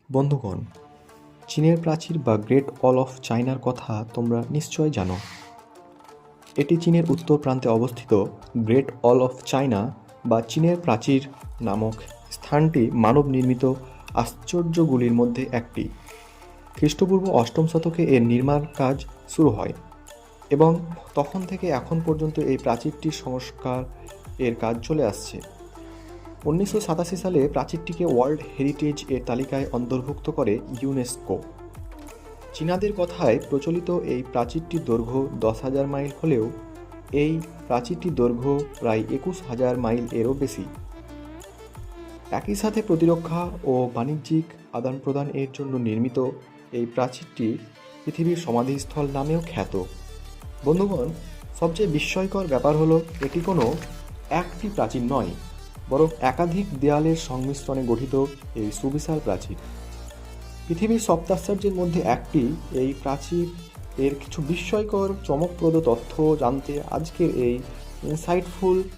বন্ধুগণ, চীনের প্রাচীর বা গ্রেট ওয়াল অফ চায়নার কথা তোমরা নিশ্চয় জানো। এটি চীনের উত্তর প্রান্তে অবস্থিত গ্রেট ওয়াল অফ চায়না বা চীনের প্রাচীর নামক স্থানটি মানব নির্মিত আশ্চর্যগুলির মধ্যে একটি। খ্রিস্টপূর্ব অষ্টম শতকে এর নির্মাণ কাজ শুরু হয় এবং তখন থেকে এখন পর্যন্ত এই প্রাচীরটির সংস্কার এর কাজ চলে আসছে। 1987 সালে প্রাচীরটিকে ওয়ার্ল্ড হেরিটেজ এর তালিকায় অন্তর্ভুক্ত করে ইউনেস্কো। চীনাদের কথায় প্রচলিত এই প্রাচীরটির দৈর্ঘ্য 10,000 মাইল হলেও এই প্রাচীরটির দৈর্ঘ্য প্রায় 21,000 মাইল এরও বেশি। একই সাথে প্রতিরক্ষা ও বাণিজ্যিক আদান প্রদান এর জন্য নির্মিত এই প্রাচীরটি পৃথিবীর সমাধিস্থল নামেও খ্যাত। বন্ধুগণ, সবচেয়ে বিস্ময়কর ব্যাপার হলো এটি কোনো একটি প্রাচীর নয়, বরং একাধিক দেয়ালের সংমিশ্রণে গঠিত এই সুবিশাল প্রাচীর। পৃথিবীর সপ্তাশ্চর্যের মধ্যে একটি এই প্রাচীর এর কিছু বিস্ময়কর চমকপ্রদ তথ্য জানতে আজকের এই ইনসাইটফুল